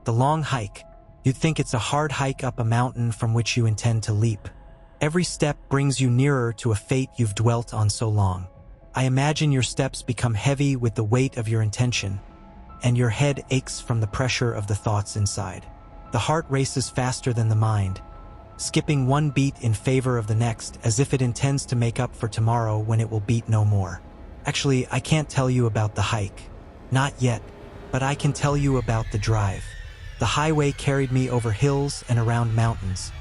The long hike. You'd think it's a hard hike up a mountain from which you intend to leap. Every step brings you nearer to a fate you've dwelt on so long. I imagine your steps become heavy with the weight of your intention, and your head aches from the pressure of the thoughts inside. The heart races faster than the mind, skipping one beat in favor of the next as if it intends to make up for tomorrow when it will beat no more. Actually, I can't tell you about the hike. Not yet, but I can tell you about the drive. The highway carried me over hills and around mountains,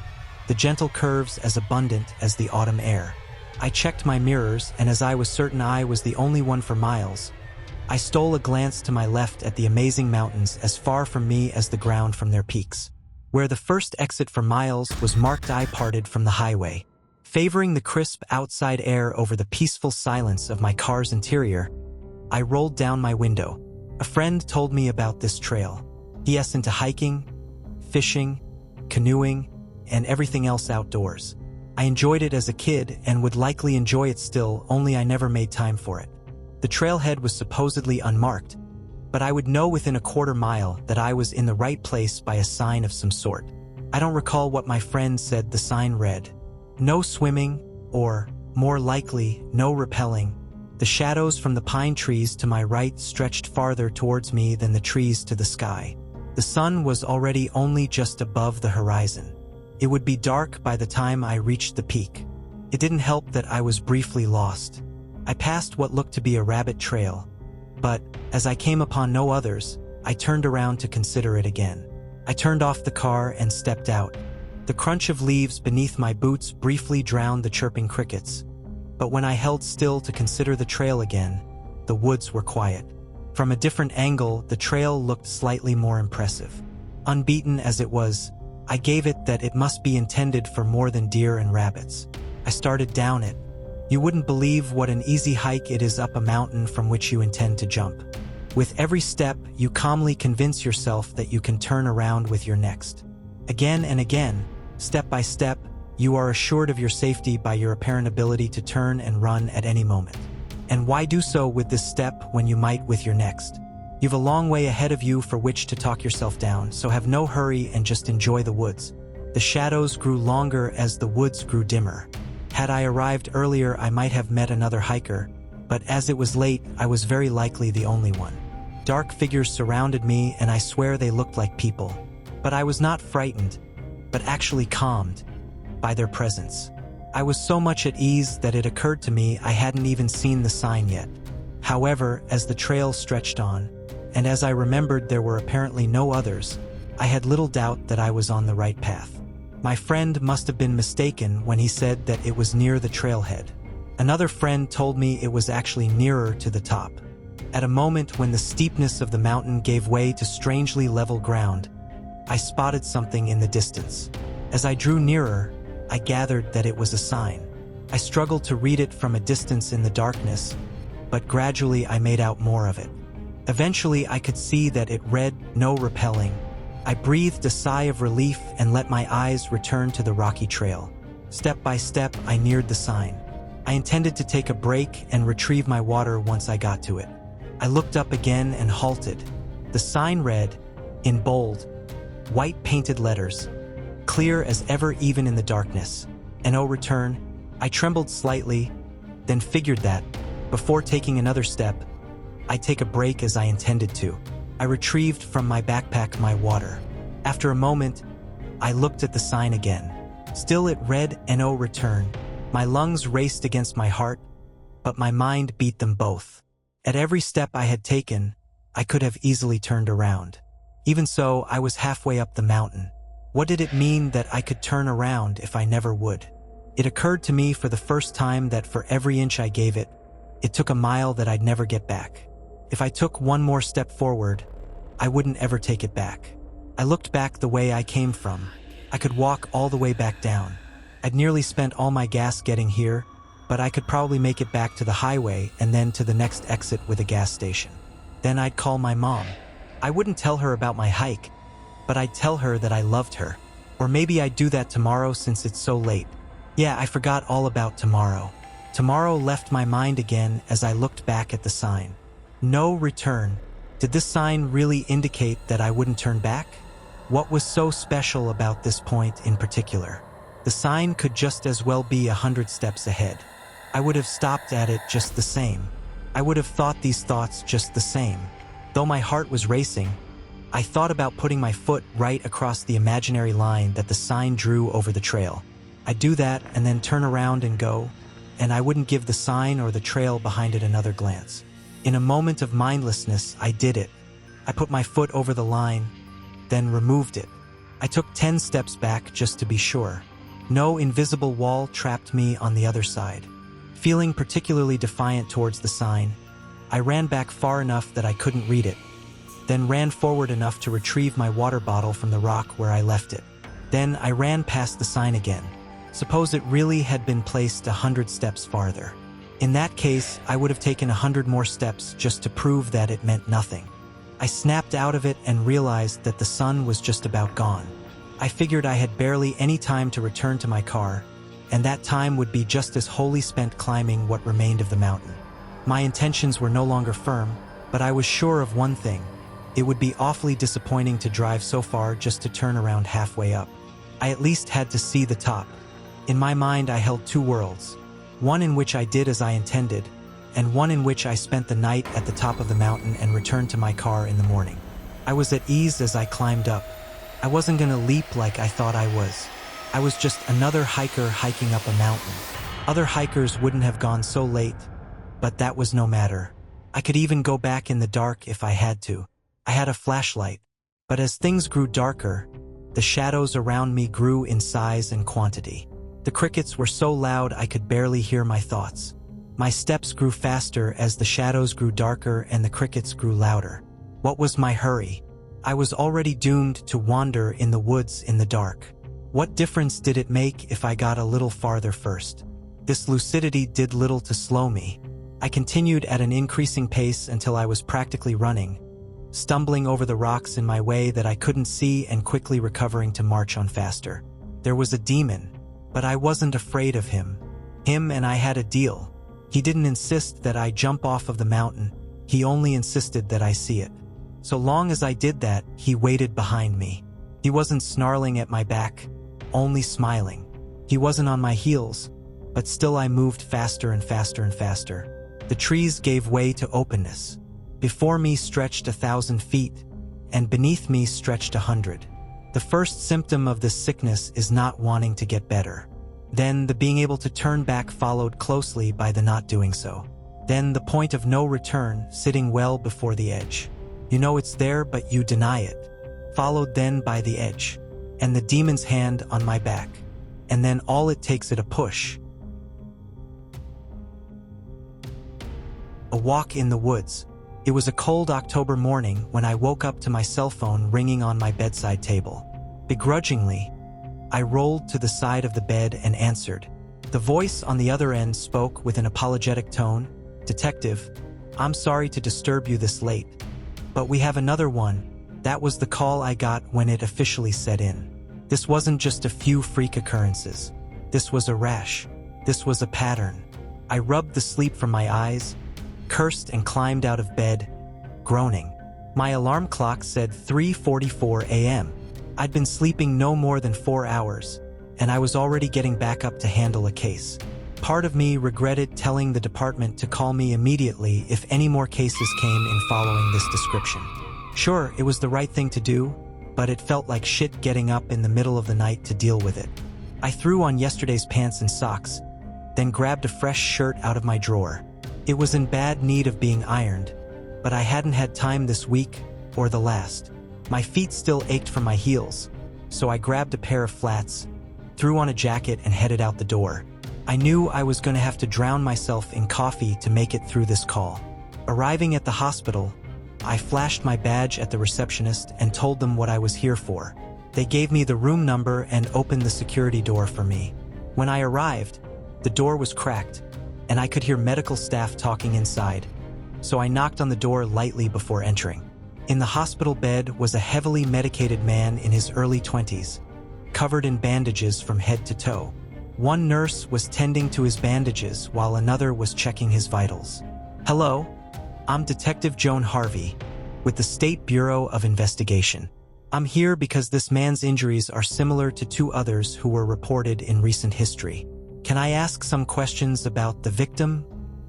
the gentle curves as abundant as the autumn air. I checked my mirrors, and as I was certain I was the only one for miles, I stole a glance to my left at the amazing mountains as far from me as the ground from their peaks. Where the first exit for miles was marked, I parted from the highway. Favoring the crisp outside air over the peaceful silence of my car's interior, I rolled down my window. A friend told me about this trail. He is into hiking, fishing, canoeing, and everything else outdoors. I enjoyed it as a kid and would likely enjoy it still, only I never made time for it. The trailhead was supposedly unmarked, but I would know within a quarter mile that I was in the right place by a sign of some sort. I don't recall what my friend said the sign read. No swimming, or, more likely, no rappelling. The shadows from the pine trees to my right stretched farther towards me than the trees to the sky. The sun was already only just above the horizon. It would be dark by the time I reached the peak. It didn't help that I was briefly lost. I passed what looked to be a rabbit trail, but, as I came upon no others, I turned around to consider it again. I turned off the car and stepped out. The crunch of leaves beneath my boots briefly drowned the chirping crickets, but when I held still to consider the trail again, the woods were quiet. From a different angle, the trail looked slightly more impressive. Unbeaten as it was, I gave it that it must be intended for more than deer and rabbits. I started down it. You wouldn't believe what an easy hike it is up a mountain from which you intend to jump. With every step, you calmly convince yourself that you can turn around with your next. Again and again, step by step, you are assured of your safety by your apparent ability to turn and run at any moment. And why do so with this step when you might with your next? You've a long way ahead of you for which to talk yourself down, so have no hurry and just enjoy the woods. The shadows grew longer as the woods grew dimmer. Had I arrived earlier, I might have met another hiker, but as it was late, I was very likely the only one. Dark figures surrounded me, and I swear they looked like people. But I was not frightened, but actually calmed by their presence. I was so much at ease that it occurred to me I hadn't even seen the sign yet. However, as the trail stretched on, and as I remembered there were apparently no others, I had little doubt that I was on the right path. My friend must have been mistaken when he said that it was near the trailhead. Another friend told me it was actually nearer to the top. At a moment when the steepness of the mountain gave way to strangely level ground, I spotted something in the distance. As I drew nearer, I gathered that it was a sign. I struggled to read it from a distance in the darkness, but gradually I made out more of it. Eventually I could see that it read, "No rappelling." I breathed a sigh of relief and let my eyes return to the rocky trail. Step by step, I neared the sign. I intended to take a break and retrieve my water once I got to it. I looked up again and halted. The sign read, in bold, white painted letters, clear as ever even in the darkness, "No return." I trembled slightly, then figured that, before taking another step, I'd take a break as I intended to. I retrieved from my backpack my water. After a moment, I looked at the sign again. Still it read, "No return." My lungs raced against my heart, but my mind beat them both. At every step I had taken, I could have easily turned around. Even so, I was halfway up the mountain. What did it mean that I could turn around if I never would? It occurred to me for the first time that for every inch I gave it, it took a mile that I'd never get back. If I took one more step forward, I wouldn't ever take it back. I looked back the way I came from. I could walk all the way back down. I'd nearly spent all my gas getting here, but I could probably make it back to the highway and then to the next exit with a gas station. Then I'd call my mom. I wouldn't tell her about my hike, but I'd tell her that I loved her. Or maybe I'd do that tomorrow since it's so late. Yeah, I forgot all about tomorrow. Tomorrow left my mind again as I looked back at the sign. No return. Did this sign really indicate that I wouldn't turn back? What was so special about this point in particular? The sign could just as well be 100 steps ahead. I would have stopped at it just the same. I would have thought these thoughts just the same. Though my heart was racing, I thought about putting my foot right across the imaginary line that the sign drew over the trail. I'd do that and then turn around and go, and I wouldn't give the sign or the trail behind it another glance. In a moment of mindlessness, I did it. I put my foot over the line, then removed it. I took 10 steps back just to be sure. No invisible wall trapped me on the other side. Feeling particularly defiant towards the sign, I ran back far enough that I couldn't read it, then ran forward enough to retrieve my water bottle from the rock where I left it. Then I ran past the sign again. Suppose it really had been placed 100 steps farther. In that case, I would have taken 100 more steps just to prove that it meant nothing. I snapped out of it and realized that the sun was just about gone. I figured I had barely any time to return to my car, and that time would be just as wholly spent climbing what remained of the mountain. My intentions were no longer firm, but I was sure of one thing. It would be awfully disappointing to drive so far just to turn around halfway up. I at least had to see the top. In my mind, I held two worlds. One in which I did as I intended, and one in which I spent the night at the top of the mountain and returned to my car in the morning. I was at ease as I climbed up. I wasn't gonna leap like I thought I was. I was just another hiker hiking up a mountain. Other hikers wouldn't have gone so late, but that was no matter. I could even go back in the dark if I had to. I had a flashlight, but as things grew darker, the shadows around me grew in size and quantity. The crickets were so loud I could barely hear my thoughts. My steps grew faster as the shadows grew darker and the crickets grew louder. What was my hurry? I was already doomed to wander in the woods in the dark. What difference did it make if I got a little farther first? This lucidity did little to slow me. I continued at an increasing pace until I was practically running, stumbling over the rocks in my way that I couldn't see and quickly recovering to march on faster. There was a demon, but I wasn't afraid of him. Him and I had a deal. He didn't insist that I jump off of the mountain, he only insisted that I see it. So long as I did that, he waited behind me. He wasn't snarling at my back, only smiling. He wasn't on my heels, but still I moved faster and faster and faster. The trees gave way to openness. Before me stretched 1,000 feet, and beneath me stretched 100. The first symptom of this sickness is not wanting to get better. Then the being able to turn back followed closely by the not doing so. Then the point of no return, sitting well before the edge. You know it's there but you deny it. Followed then by the edge, and the demon's hand on my back. And then all it takes is a push. A walk in the woods. It was a cold October morning when I woke up to my cell phone ringing on my bedside table. Begrudgingly, I rolled to the side of the bed and answered. The voice on the other end spoke with an apologetic tone. "Detective, I'm sorry to disturb you this late, but we have another one." That was the call I got when it officially set in. This wasn't just a few freak occurrences. This was a rash. This was a pattern. I rubbed the sleep from my eyes, cursed and climbed out of bed, groaning. My alarm clock said 3:44 a.m. I'd been sleeping no more than 4 hours, and I was already getting back up to handle a case. Part of me regretted telling the department to call me immediately if any more cases came in following this description. Sure, it was the right thing to do, but it felt like shit getting up in the middle of the night to deal with it. I threw on yesterday's pants and socks, then grabbed a fresh shirt out of my drawer. It was in bad need of being ironed, but I hadn't had time this week or the last. My feet still ached from my heels, so I grabbed a pair of flats, threw on a jacket and headed out the door. I knew I was going to have to drown myself in coffee to make it through this call. Arriving at the hospital, I flashed my badge at the receptionist and told them what I was here for. They gave me the room number and opened the security door for me. When I arrived, the door was cracked, and I could hear medical staff talking inside, so I knocked on the door lightly before entering. In the hospital bed was a heavily medicated man in his early 20s, covered in bandages from head to toe. One nurse was tending to his bandages while another was checking his vitals. "Hello, I'm Detective Joan Harvey, with the State Bureau of Investigation. I'm here because this man's injuries are similar to 2 others who were reported in recent history. Can I ask some questions about the victim?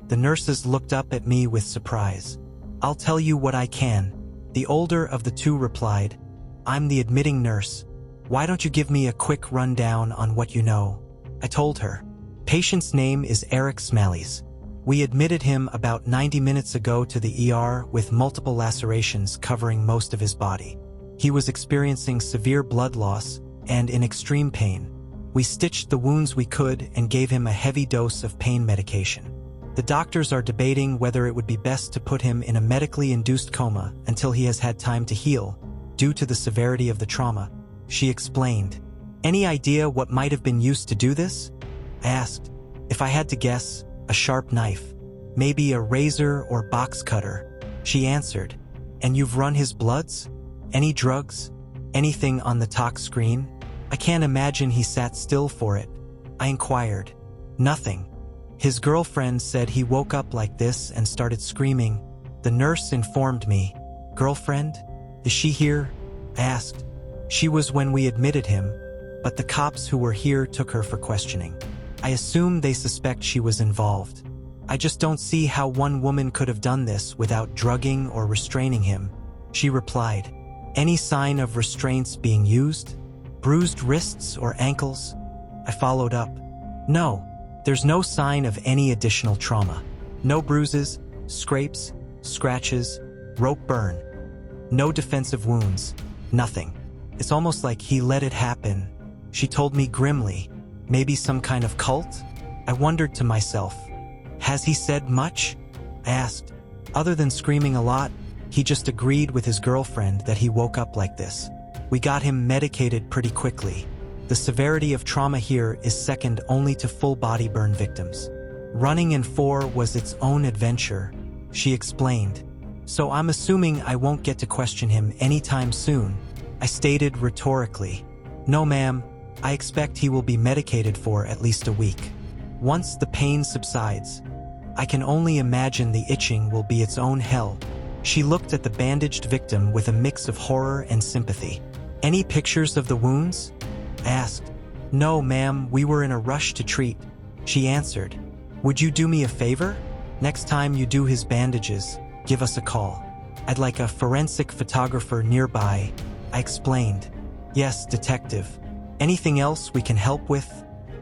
The nurses looked up at me with surprise. I'll tell you what I can. The older of the 2 replied. I'm the admitting nurse. Why don't you give me a quick rundown on what you know? I told her. Patient's name is Eric Smallies. We admitted him about 90 minutes ago to the ER with multiple lacerations covering most of his body. He was experiencing severe blood loss and in extreme pain. We stitched the wounds we could and gave him a heavy dose of pain medication. The doctors are debating whether it would be best to put him in a medically induced coma until he has had time to heal, due to the severity of the trauma. She explained. Any idea what might have been used to do this? I asked. If I had to guess, a sharp knife. Maybe a razor or box cutter. She answered. And you've run his bloods? Any drugs? Anything on the tox screen? I can't imagine he sat still for it. I inquired. Nothing. His girlfriend said he woke up like this and started screaming. The nurse informed me. Girlfriend? Is she here? I asked. She was when we admitted him, but the cops who were here took her for questioning. I assume they suspect she was involved. I just don't see how one woman could have done this without drugging or restraining him. She replied. Any sign of restraints being used? Bruised wrists or ankles? I followed up. No, there's no sign of any additional trauma. No bruises, scrapes, scratches, rope burn. No defensive wounds. Nothing. It's almost like he let it happen. She told me grimly. Maybe some kind of cult? I wondered to myself. Has he said much? I asked. Other than screaming a lot, he just agreed with his girlfriend that he woke up like this. We got him medicated pretty quickly. The severity of trauma here is second only to full body burn victims. Running in 4 was its own adventure, she explained. So I'm assuming I won't get to question him anytime soon. I stated rhetorically. No ma'am, I expect he will be medicated for at least a week. Once the pain subsides, I can only imagine the itching will be its own hell. She looked at the bandaged victim with a mix of horror and sympathy. Any pictures of the wounds? I asked. No, ma'am, we were in a rush to treat. She answered. Would you do me a favor? Next time you do his bandages, give us a call. I'd like a forensic photographer nearby. I explained. Yes, detective. Anything else we can help with?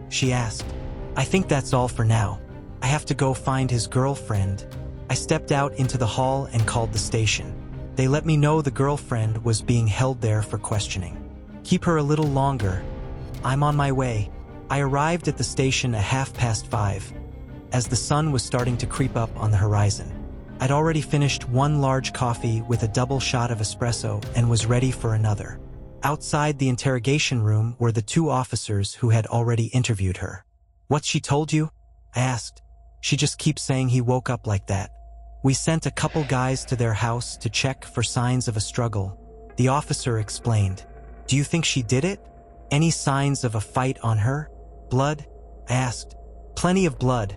She asked. I think that's all for now. I have to go find his girlfriend. I stepped out into the hall and called the station. They let me know the girlfriend was being held there for questioning. Keep her a little longer. I'm on my way. I arrived at the station at 5:30, as the sun was starting to creep up on the horizon. I'd already finished 1 large coffee with a double shot of espresso and was ready for another. Outside the interrogation room were the 2 officers who had already interviewed her. What's she told you? I asked. She just keeps saying he woke up like that. We sent a couple guys to their house to check for signs of a struggle. The officer explained. Do you think she did it? Any signs of a fight on her? Blood? I asked. Plenty of blood,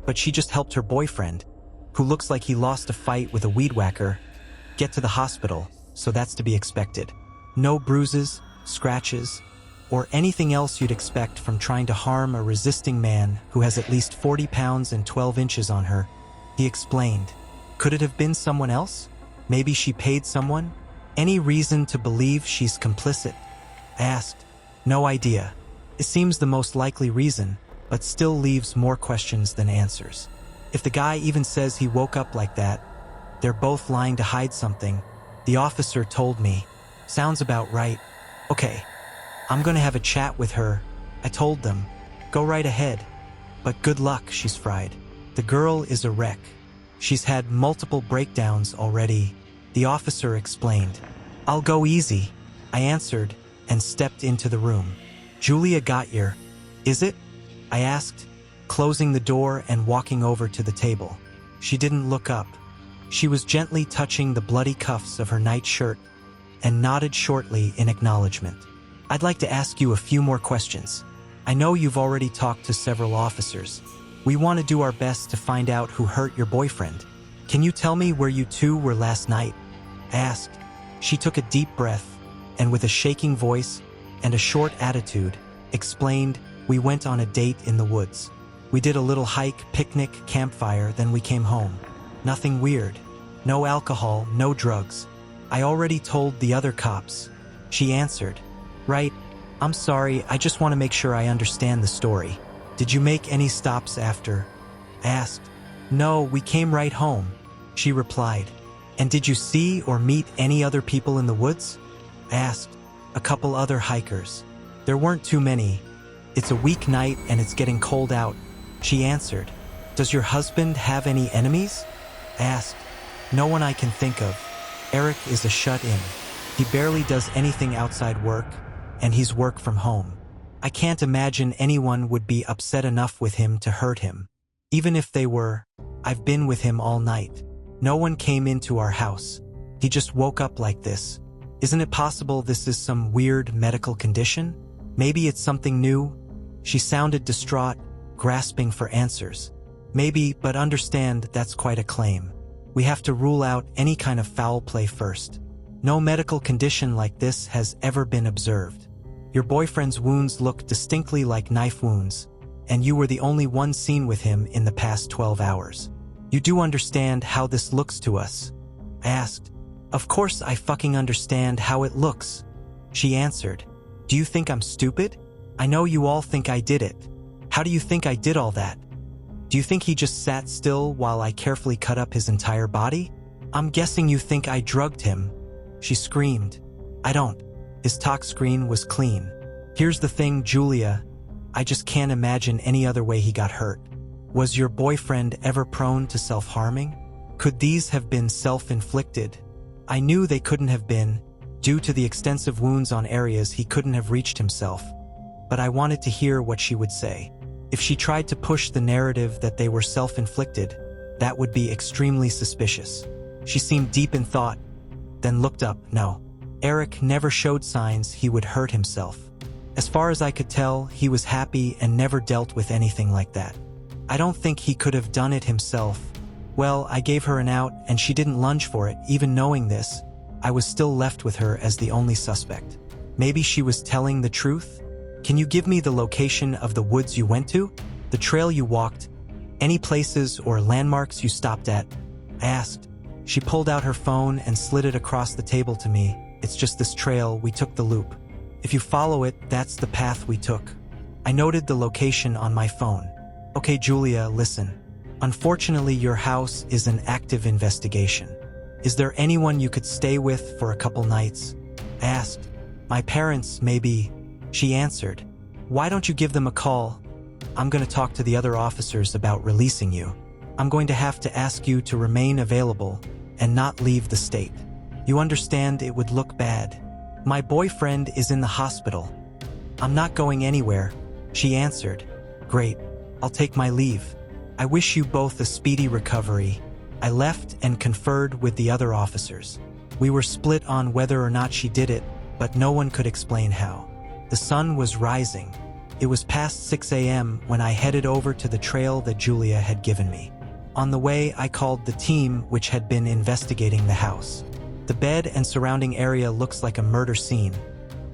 but she just helped her boyfriend, who looks like he lost a fight with a weed whacker, get to the hospital, so that's to be expected. No bruises, scratches, or anything else you'd expect from trying to harm a resisting man who has at least 40 pounds and 12 inches on her. He explained. Could it have been someone else? Maybe she paid someone? Any reason to believe she's complicit? I asked. No idea. It seems the most likely reason, but still leaves more questions than answers. If the guy even says he woke up like that, they're both lying to hide something. The officer told me. Sounds about right. Okay, I'm gonna have a chat with her. I told them. Go right ahead. But good luck, she's fried. The girl is a wreck. She's had multiple breakdowns already. The officer explained. I'll go easy, I answered and stepped into the room. Julia Gautier, is it? I asked, closing the door and walking over to the table. She didn't look up. She was gently touching the bloody cuffs of her night shirt and nodded shortly in acknowledgement. I'd like to ask you a few more questions. I know you've already talked to several officers. We want to do our best to find out who hurt your boyfriend. Can you tell me where you 2 were last night? I asked. She took a deep breath. and with a shaking voice and a short attitude, explained, "We went on a date in the woods. We did a little hike, picnic, campfire, then we came home. Nothing weird. No alcohol, no drugs. I already told the other cops." She answered, "Right. I'm sorry, I just want to make sure I understand the story. Did you make any stops after?" I asked. "No, we came right home," she replied. "And did you see or meet any other people in the woods?" I asked. "A couple other hikers. There weren't too many. It's a weeknight and it's getting cold out," she answered. "Does your husband have any enemies?" I asked. "No one I can think of. Eric is a shut-in. He barely does anything outside work, and he's work from home. I can't imagine anyone would be upset enough with him to hurt him. Even if they were, I've been with him all night. No one came into our house. He just woke up like this. Isn't it possible this is some weird medical condition? Maybe it's something new?" She sounded distraught, grasping for answers. "Maybe, but understand that's quite a claim. We have to rule out any kind of foul play first. No medical condition like this has ever been observed. Your boyfriend's wounds look distinctly like knife wounds, and you were the only one seen with him in the past 12 hours. You do understand how this looks to us?" I asked. "Of course I fucking understand how it looks," she answered. "Do you think I'm stupid? I know you all think I did it. How do you think I did all that? Do you think he just sat still while I carefully cut up his entire body? I'm guessing you think I drugged him," she screamed. "I don't. His talk screen was clean. Here's the thing, Julia. I just can't imagine any other way he got hurt. Was your boyfriend ever prone to self-harming? Could these have been self-inflicted? I knew they couldn't have been, due to the extensive wounds on areas he couldn't have reached himself. But I wanted to hear what she would say. If she tried to push the narrative that they were self-inflicted, that would be extremely suspicious." She seemed deep in thought, then looked up. "No. Eric never showed signs he would hurt himself. As far as I could tell, he was happy and never dealt with anything like that. I don't think he could have done it himself. Well, I gave her an out and she didn't lunge for it. Even knowing this, I was still left with her as the only suspect. Maybe she was telling the truth? Can you give me the location of the woods you went to? The trail you walked? Any places or landmarks you stopped at?" I asked. She pulled out her phone and slid it across the table to me. "It's just this trail, we took the loop. If you follow it, that's the path we took." I noted the location on my phone. "Okay, Julia, listen. Unfortunately, your house is an active investigation. Is there anyone you could stay with for a couple nights?" I asked. "My parents, maybe," she answered. "Why don't you give them a call? I'm going to talk to the other officers about releasing you. I'm going to have to ask you to remain available and not leave the state. You understand it would look bad. My boyfriend is in the hospital. I'm not going anywhere," she answered. "Great. I'll take my leave. I wish you both a speedy recovery." I left and conferred with the other officers. We were split on whether or not she did it, but no one could explain how. The sun was rising. It was past 6 a.m. when I headed over to the trail that Julia had given me. On the way, I called the team which had been investigating the house. The bed and surrounding area looks like a murder scene.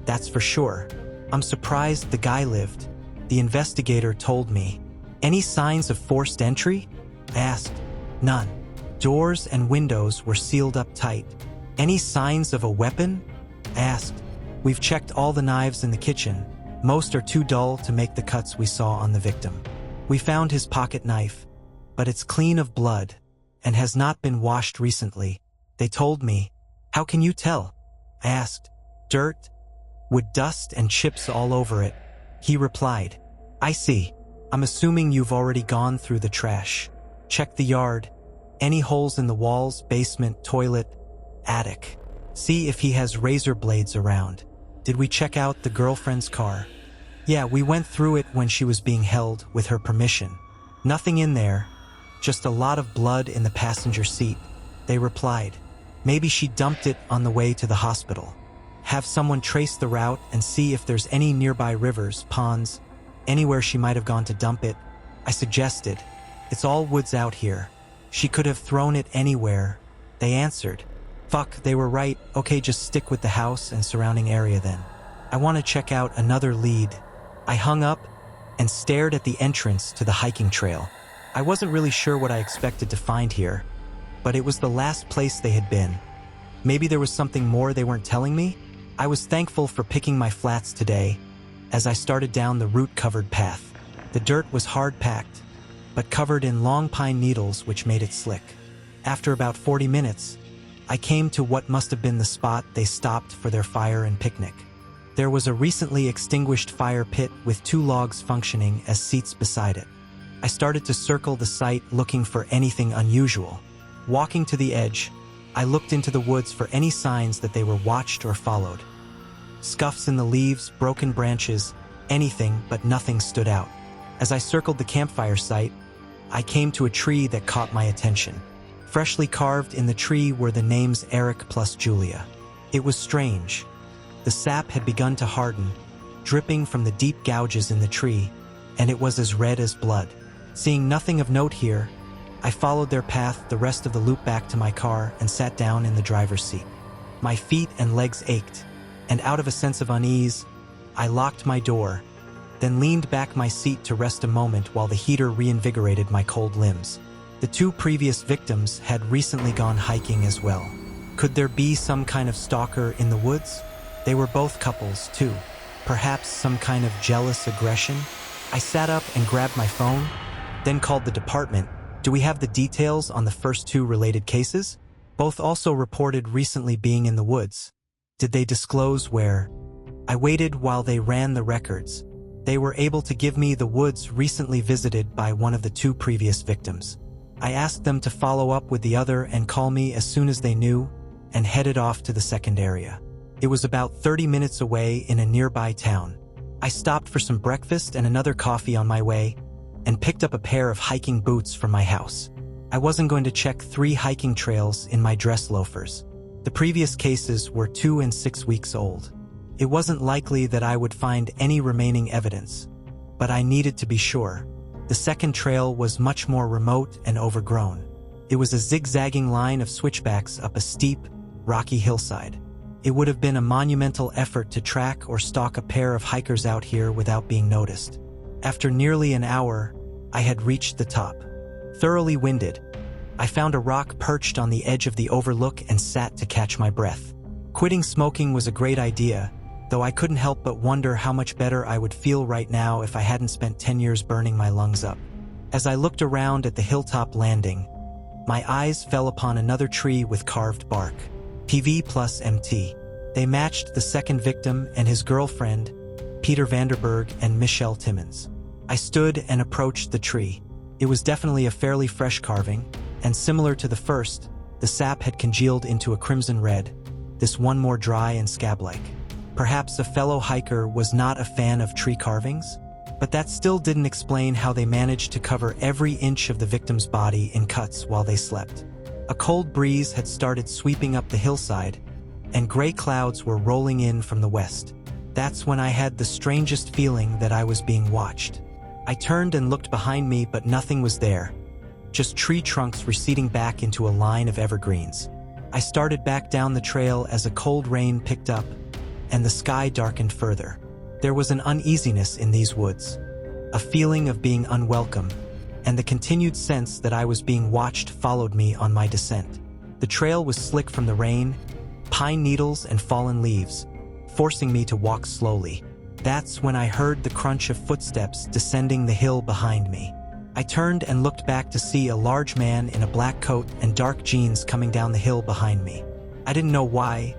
That's for sure. I'm surprised the guy lived. The investigator told me. "Any signs of forced entry?" I asked. "None. Doors and windows were sealed up tight." "Any signs of a weapon?" I asked. "We've checked all the knives in the kitchen. Most are too dull to make the cuts we saw on the victim. We found his pocket knife, but it's clean of blood and has not been washed recently," they told me. "How can you tell?" I asked. "Dirt, with dust and chips all over it," he replied. "I see. I'm assuming you've already gone through the trash. Check the yard. Any holes in the walls, basement, toilet, attic. See if he has razor blades around. Did we check out the girlfriend's car?" "Yeah, we went through it when she was being held with her permission. Nothing in there, just a lot of blood in the passenger seat," they replied. "Maybe she dumped it on the way to the hospital. Have someone trace the route and see if there's any nearby rivers, ponds, anywhere she might have gone to dump it," I suggested. "It's all woods out here. She could have thrown it anywhere," they answered. Fuck, they were right. Okay, just stick with the house and surrounding area then. I want to check out another lead. I hung up and stared at the entrance to the hiking trail. I wasn't really sure what I expected to find here, but it was the last place they had been. Maybe there was something more they weren't telling me? I was thankful for picking my flats today as I started down the root-covered path. The dirt was hard-packed, but covered in long pine needles which made it slick. After about 40 minutes, I came to what must have been the spot they stopped for their fire and picnic. There was a recently extinguished fire pit with 2 logs functioning as seats beside it. I started to circle the site looking for anything unusual. Walking to the edge, I looked into the woods for any signs that they were watched or followed. Scuffs in the leaves, broken branches, anything but nothing stood out. As I circled the campfire site, I came to a tree that caught my attention. Freshly carved in the tree were the names Eric plus Julia. It was strange. The sap had begun to harden, dripping from the deep gouges in the tree, and it was as red as blood. Seeing nothing of note here, I followed their path the rest of the loop back to my car and sat down in the driver's seat. My feet and legs ached, and out of a sense of unease, I locked my door, then leaned back my seat to rest a moment while the heater reinvigorated my cold limbs. The 2 previous victims had recently gone hiking as well. Could there be some kind of stalker in the woods? They were both couples, too. Perhaps some kind of jealous aggression? I sat up and grabbed my phone, then called the department. Do we have the details on the first 2 related cases? Both also reported recently being in the woods. Did they disclose where? I waited while they ran the records. They were able to give me the woods recently visited by one of the 2 previous victims. I asked them to follow up with the other and call me as soon as they knew, and headed off to the second area. It was about 30 minutes away in a nearby town. I stopped for some breakfast and another coffee on my way, and picked up a pair of hiking boots from my house. I wasn't going to check 3 hiking trails in my dress loafers. The previous cases were 2 and 6 weeks old. It wasn't likely that I would find any remaining evidence, but I needed to be sure. The second trail was much more remote and overgrown. It was a zigzagging line of switchbacks up a steep, rocky hillside. It would have been a monumental effort to track or stalk a pair of hikers out here without being noticed. After nearly an hour, I had reached the top. Thoroughly winded, I found a rock perched on the edge of the overlook and sat to catch my breath. Quitting smoking was a great idea, though I couldn't help but wonder how much better I would feel right now if I hadn't spent 10 years burning my lungs up. As I looked around at the hilltop landing, my eyes fell upon another tree with carved bark. PV plus MT. They matched the second victim and his girlfriend, Peter Vanderberg and Michelle Timmons. I stood and approached the tree. It was definitely a fairly fresh carving, and similar to the first, the sap had congealed into a crimson red, this one more dry and scab-like. Perhaps a fellow hiker was not a fan of tree carvings? But that still didn't explain how they managed to cover every inch of the victim's body in cuts while they slept. A cold breeze had started sweeping up the hillside, and gray clouds were rolling in from the west. That's when I had the strangest feeling that I was being watched. I turned and looked behind me, but nothing was there. Just tree trunks receding back into a line of evergreens. I started back down the trail as a cold rain picked up, and the sky darkened further. There was an uneasiness in these woods, a feeling of being unwelcome, and the continued sense that I was being watched followed me on my descent. The trail was slick from the rain, pine needles and fallen leaves, forcing me to walk slowly. That's when I heard the crunch of footsteps descending the hill behind me. I turned and looked back to see a large man in a black coat and dark jeans coming down the hill behind me. I didn't know why,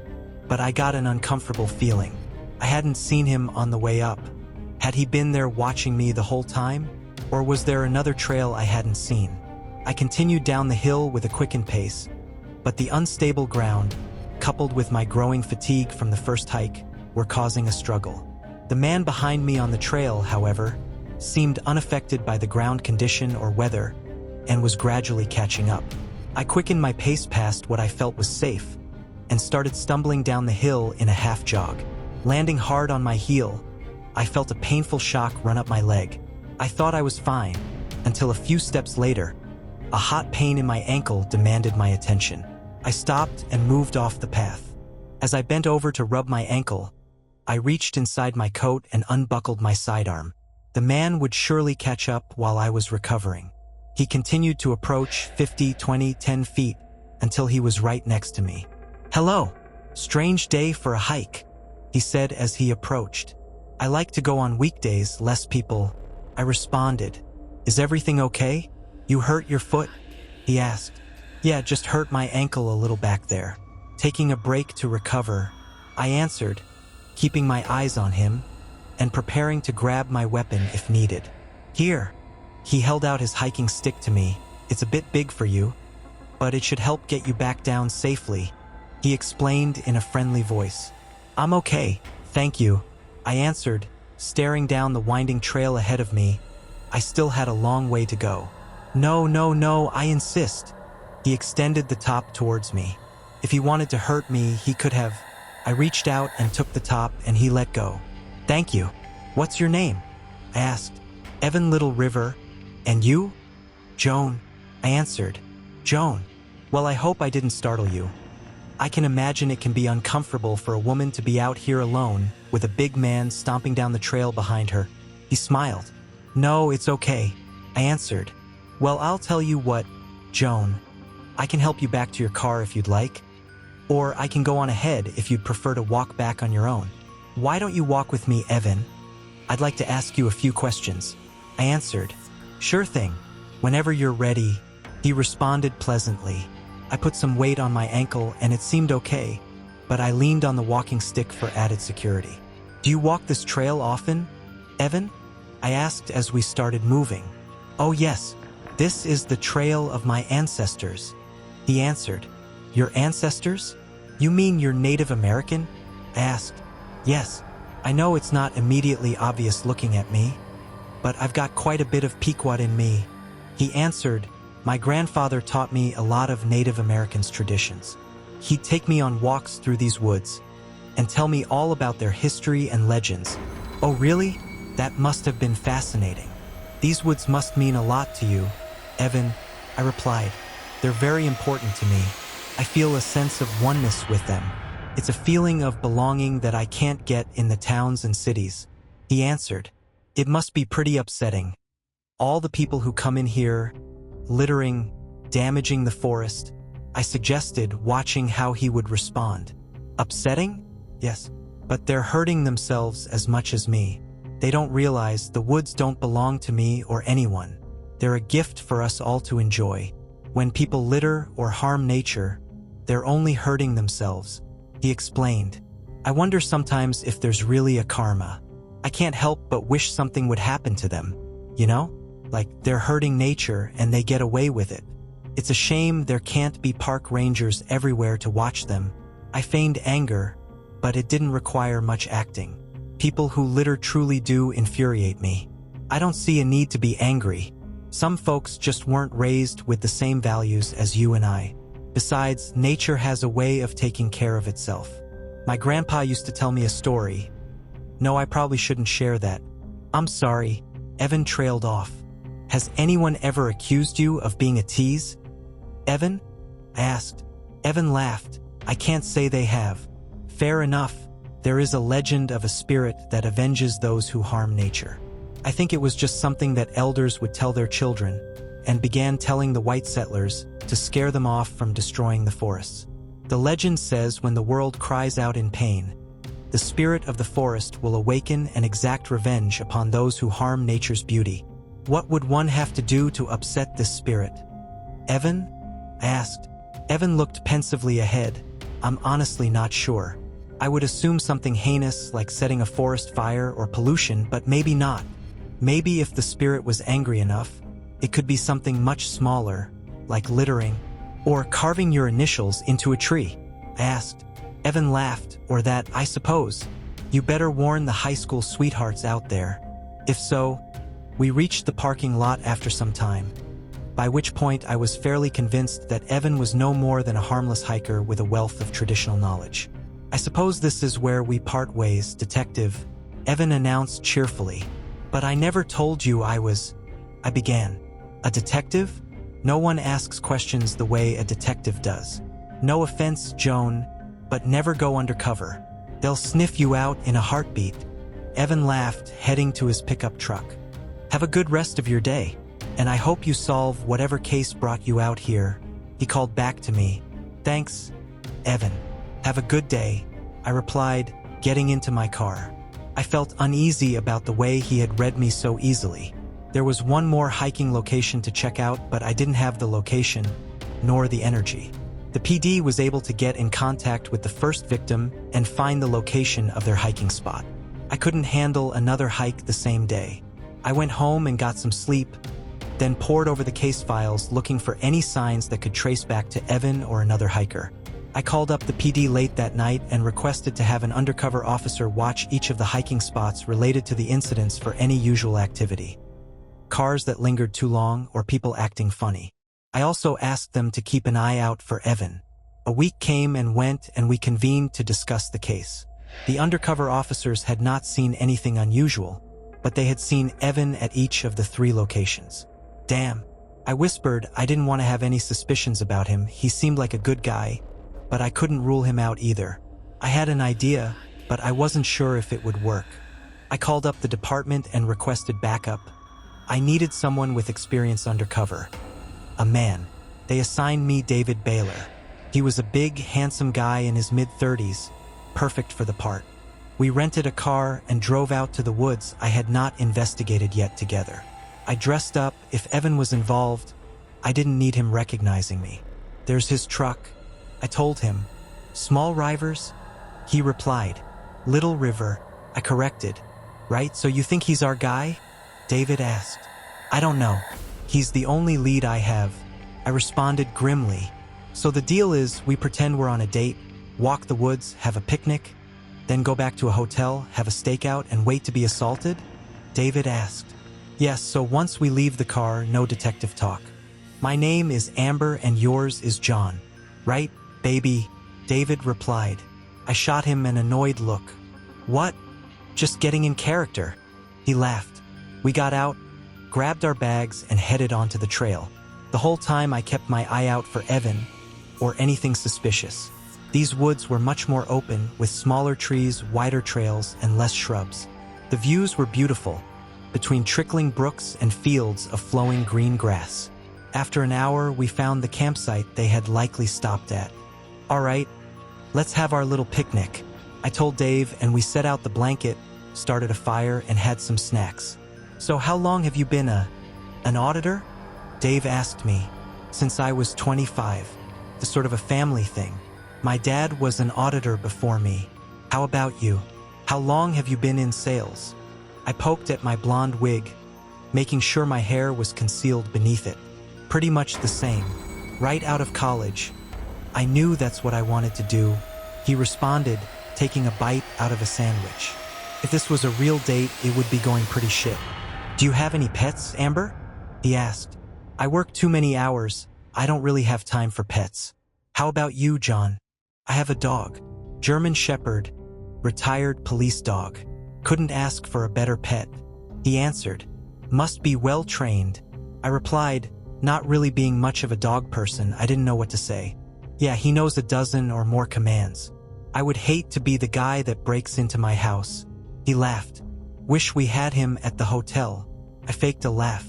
but I got an uncomfortable feeling. I hadn't seen him on the way up. Had he been there watching me the whole time? Or was there another trail I hadn't seen? I continued down the hill with a quickened pace, but the unstable ground, coupled with my growing fatigue from the first hike, were causing a struggle. The man behind me on the trail, however, seemed unaffected by the ground condition or weather, and was gradually catching up. I quickened my pace past what I felt was safe, and started stumbling down the hill in a half-jog. Landing hard on my heel, I felt a painful shock run up my leg. I thought I was fine, until a few steps later, a hot pain in my ankle demanded my attention. I stopped and moved off the path. As I bent over to rub my ankle, I reached inside my coat and unbuckled my sidearm. The man would surely catch up while I was recovering. He continued to approach 50, 20, 10 feet until he was right next to me. "Hello. Strange day for a hike," he said as he approached. "I like to go on weekdays, less people." I responded. "Is everything okay? You hurt your foot?" he asked. "Yeah, just hurt my ankle a little back there. Taking a break to recover," I answered, keeping my eyes on him and preparing to grab my weapon if needed. "Here." He held out his hiking stick to me. "It's a bit big for you, but it should help get you back down safely," he explained in a friendly voice. "I'm okay, thank you," I answered, staring down the winding trail ahead of me. I still had a long way to go. No, I insist." He extended the top towards me. If he wanted to hurt me, he could have. I reached out and took the top and he let go. "Thank you. What's your name?" I asked. "Evan Little River. And you?" "Joan," I answered. "Joan. Well, I hope I didn't startle you. I can imagine it can be uncomfortable for a woman to be out here alone with a big man stomping down the trail behind her." He smiled. "No, it's okay," I answered. "Well, I'll tell you what, Joan. I can help you back to your car if you'd like. Or I can go on ahead if you'd prefer to walk back on your own." "Why don't you walk with me, Evan? I'd like to ask you a few questions," I answered. "Sure thing. Whenever you're ready," he responded pleasantly. I put some weight on my ankle and it seemed okay, but I leaned on the walking stick for added security. "Do you walk this trail often, Evan?" I asked as we started moving. "Oh yes, this is the trail of my ancestors," he answered. "Your ancestors? You mean you're Native American?" I asked. "Yes, I know it's not immediately obvious looking at me, but I've got quite a bit of Pequot in me," he answered. "My grandfather taught me a lot of Native Americans' traditions. He'd take me on walks through these woods and tell me all about their history and legends." "Oh really? That must have been fascinating. These woods must mean a lot to you, Evan," I replied. "They're very important to me. I feel a sense of oneness with them. It's a feeling of belonging that I can't get in the towns and cities," he answered. "It must be pretty upsetting. All the people who come in here, littering, damaging the forest." I suggested, watching how he would respond. "Upsetting? Yes, but they're hurting themselves as much as me. They don't realize the woods don't belong to me or anyone. They're a gift for us all to enjoy. When people litter or harm nature, they're only hurting themselves," he explained. "I wonder sometimes if there's really a karma. I can't help but wish something would happen to them, you know? Like they're hurting nature and they get away with it. It's a shame there can't be park rangers everywhere to watch them." I feigned anger, but it didn't require much acting. People who litter truly do infuriate me. I don't see a need to be angry. Some folks just weren't raised with the same values as you and I. Besides, nature has a way of taking care of itself. My grandpa used to tell me a story. No, I probably shouldn't share that. "I'm sorry," Evan trailed off. "Has anyone ever accused you of being a tease, Evan?" I asked. Evan laughed. "I can't say they have." "Fair enough. There is a legend of a spirit that avenges those who harm nature. I think it was just something that elders would tell their children, and began telling the white settlers to scare them off from destroying the forests. The legend says when the world cries out in pain, the spirit of the forest will awaken and exact revenge upon those who harm nature's beauty. What would one have to do to upset this spirit, Evan?" I asked. Evan looked pensively ahead. "I'm honestly not sure. I would assume something heinous like setting a forest fire or pollution, but maybe not. Maybe if the spirit was angry enough, it could be something much smaller, like littering, or carving your initials into a tree," I asked. Evan laughed. "Or that, I suppose. You better warn the high school sweethearts out there. If so." We reached the parking lot after some time, by which point I was fairly convinced that Evan was no more than a harmless hiker with a wealth of traditional knowledge. "I suppose this is where we part ways, Detective," Evan announced cheerfully. "But I never told you I was—" I began. "A detective? No one asks questions the way a detective does." No offense, Joan, but never go undercover. They'll sniff you out in a heartbeat. Evan laughed, heading to his pickup truck. Have a good rest of your day, and I hope you solve whatever case brought you out here. He called back to me. Thanks, Evan. Have a good day, I replied, getting into my car. I felt uneasy about the way he had read me so easily. There was one more hiking location to check out, but I didn't have the location, nor the energy. The PD was able to get in contact with the first victim and find the location of their hiking spot. I couldn't handle another hike the same day. I went home and got some sleep, then pored over the case files looking for any signs that could trace back to Evan or another hiker. I called up the PD late that night and requested to have an undercover officer watch each of the hiking spots related to the incidents for any usual activity. Cars that lingered too long or people acting funny. I also asked them to keep an eye out for Evan. A week came and went and we convened to discuss the case. The undercover officers had not seen anything unusual, but they had seen Evan at each of the 3 locations. Damn. I whispered I didn't want to have any suspicions about him. He seemed like a good guy, but I couldn't rule him out either. I had an idea, but I wasn't sure if it would work. I called up the department and requested backup. I needed someone with experience undercover. A man. They assigned me David Baylor. He was a big, handsome guy in his mid-30s, perfect for the part. We rented a car and drove out to the woods I had not investigated yet together. I dressed up. If Evan was involved, I didn't need him recognizing me. There's his truck, I told him. Small Rivers? He replied. Little River, I corrected. Right, so you think he's our guy? David asked. I don't know. He's the only lead I have. I responded grimly. So the deal is we pretend we're on a date, walk the woods, have a picnic, then go back to a hotel, have a stakeout, and wait to be assaulted? David asked. Yes, so once we leave the car, no detective talk. My name is Amber and yours is John. Right, baby? David replied. I shot him an annoyed look. What? Just getting in character. He laughed. We got out, grabbed our bags, and headed onto the trail. The whole time I kept my eye out for Evan or anything suspicious. These woods were much more open, with smaller trees, wider trails, and less shrubs. The views were beautiful, between trickling brooks and fields of flowing green grass. After an hour, we found the campsite they had likely stopped at. All right, let's have our little picnic, I told Dave, and we set out the blanket, started a fire, and had some snacks. So how long have you been an auditor? Dave asked me. Since I was 25. The sort of a family thing. My dad was an auditor before me. How about you? How long have you been in sales? I poked at my blonde wig, making sure my hair was concealed beneath it. Pretty much the same. Right out of college. I knew that's what I wanted to do. He responded, taking a bite out of a sandwich. If this was a real date, it would be going pretty shit. Do you have any pets, Amber? He asked. I work too many hours. I don't really have time for pets. How about you, John? I have a dog. German Shepherd. Retired police dog. Couldn't ask for a better pet. He answered. Must be well trained. I replied, not really being much of a dog person. I didn't know what to say. Yeah, he knows a dozen or more commands. I would hate to be the guy that breaks into my house. He laughed. Wish we had him at the hotel. I faked a laugh.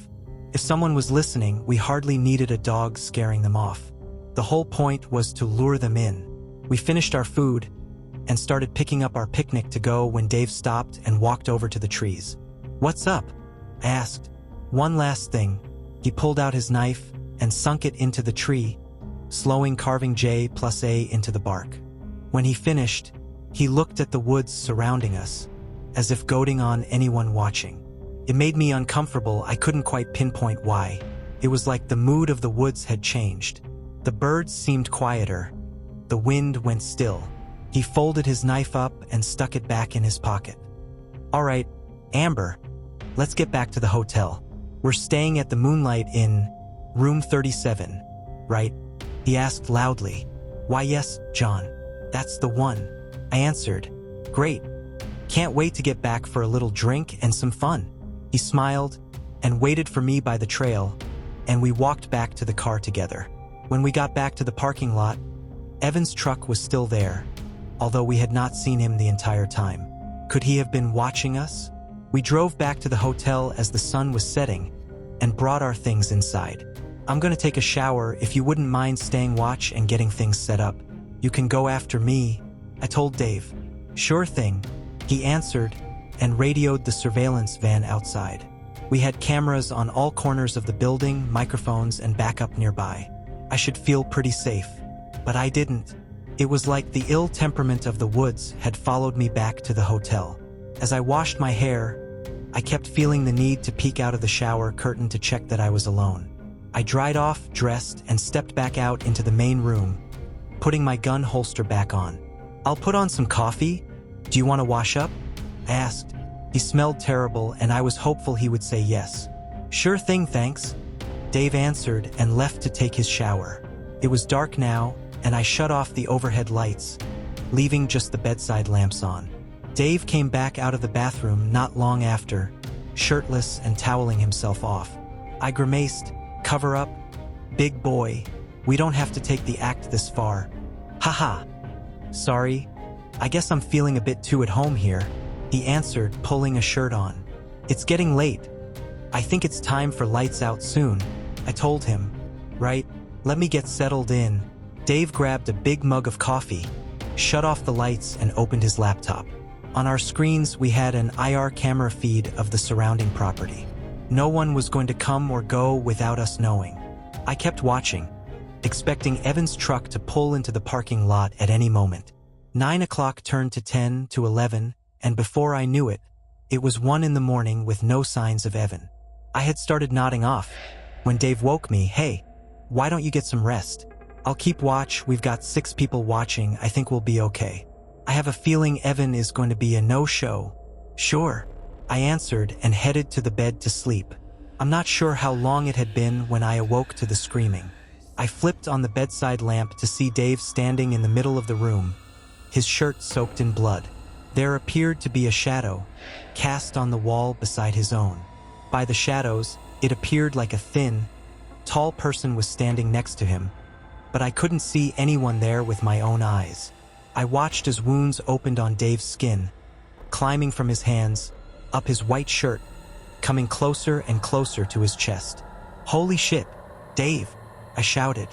If someone was listening, we hardly needed a dog scaring them off. The whole point was to lure them in. We finished our food and started picking up our picnic to go when Dave stopped and walked over to the trees. What's up? I asked. One last thing. He pulled out his knife and sunk it into the tree, slowing carving J+A into the bark. When he finished, he looked at the woods surrounding us, as if goading on anyone watching. It made me uncomfortable. I couldn't quite pinpoint why. It was like the mood of the woods had changed. The birds seemed quieter. The wind went still. He folded his knife up and stuck it back in his pocket. All right, Amber, let's get back to the hotel. We're staying at the Moonlight Inn, room 37, right? He asked loudly. Why, yes, John. That's the one. I answered. Great. Can't wait to get back for a little drink and some fun. He smiled and waited for me by the trail, and we walked back to the car together. When we got back to the parking lot, Evan's truck was still there, although we had not seen him the entire time. Could he have been watching us? We drove back to the hotel as the sun was setting and brought our things inside. I'm gonna take a shower if you wouldn't mind staying watch and getting things set up. You can go after me, I told Dave. Sure thing, he answered and radioed the surveillance van outside. We had cameras on all corners of the building, microphones, and backup nearby. I should feel pretty safe, but I didn't. It was like the ill temperament of the woods had followed me back to the hotel. As I washed my hair, I kept feeling the need to peek out of the shower curtain to check that I was alone. I dried off, dressed, and stepped back out into the main room, putting my gun holster back on. I'll put on some coffee. Do you want to wash up? I asked. He smelled terrible, and I was hopeful he would say yes. Sure thing, thanks, Dave answered and left to take his shower. It was dark now, and I shut off the overhead lights, leaving just the bedside lamps on. Dave came back out of the bathroom not long after, shirtless and toweling himself off. I grimaced. Cover up? Big boy, we don't have to take the act this far. Haha. Sorry, I guess I'm feeling a bit too at home here, he answered, pulling a shirt on. It's getting late. I think it's time for lights out soon, I told him. Right, let me get settled in. Dave grabbed a big mug of coffee, shut off the lights, and opened his laptop. On our screens, we had an IR camera feed of the surrounding property. No one was going to come or go without us knowing. I kept watching, expecting Evan's truck to pull into the parking lot at any moment. 9 o'clock turned to 10 to 11, and before I knew it, it was 1 in the morning with no signs of Evan. I had started nodding off when Dave woke me. Hey, why don't you get some rest? I'll keep watch. We've got 6 people watching. I think we'll be okay. I have a feeling Evan is going to be a no-show. Sure, I answered and headed to the bed to sleep. I'm not sure how long it had been when I awoke to the screaming. I flipped on the bedside lamp to see Dave standing in the middle of the room, his shirt soaked in blood. There appeared to be a shadow cast on the wall beside his own. By the shadows, it appeared like a thin, tall person was standing next to him, but I couldn't see anyone there with my own eyes. I watched as wounds opened on Dave's skin, climbing from his hands, up his white shirt, coming closer and closer to his chest. Holy shit, Dave, I shouted.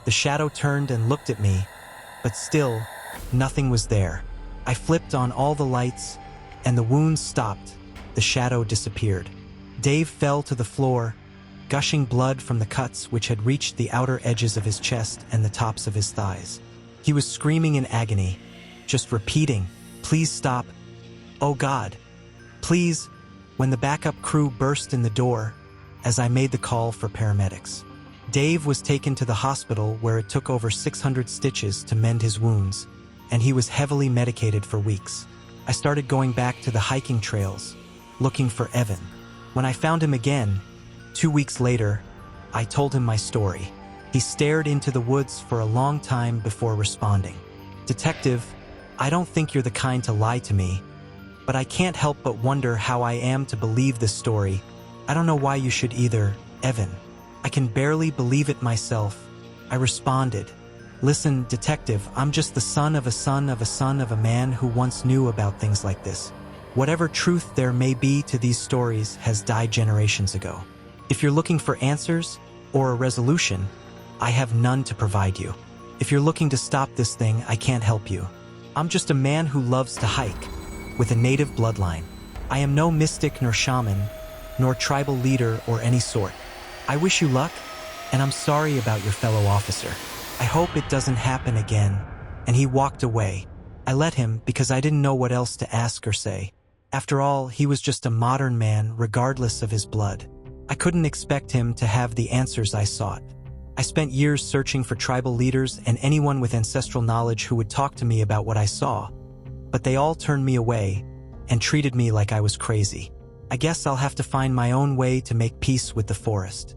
The shadow turned and looked at me, but still, nothing was there. I flipped on all the lights, and the wounds stopped. The shadow disappeared. Dave fell to the floor, gushing blood from the cuts which had reached the outer edges of his chest and the tops of his thighs. He was screaming in agony, just repeating, "Please stop. Oh God, please," when the backup crew burst in the door as I made the call for paramedics. Dave was taken to the hospital where it took over 600 stitches to mend his wounds, and he was heavily medicated for weeks. I started going back to the hiking trails, looking for Evan. When I found him again, 2 weeks later, I told him my story. He stared into the woods for a long time before responding. "Detective, I don't think you're the kind to lie to me, but I can't help but wonder how I am to believe this story. I don't know why you should either, Evan. I can barely believe it myself," I responded. "Listen, detective, I'm just the son of a son of a son of a man who once knew about things like this. Whatever truth there may be to these stories has died generations ago. If you're looking for answers or a resolution, I have none to provide you. If you're looking to stop this thing, I can't help you. I'm just a man who loves to hike, with a native bloodline. I am no mystic nor shaman, nor tribal leader or any sort. I wish you luck, and I'm sorry about your fellow officer. I hope it doesn't happen again." And he walked away. I let him because I didn't know what else to ask or say. After all, he was just a modern man, regardless of his blood. I couldn't expect him to have the answers I sought. I spent years searching for tribal leaders and anyone with ancestral knowledge who would talk to me about what I saw, but they all turned me away and treated me like I was crazy. I guess I'll have to find my own way to make peace with the forest.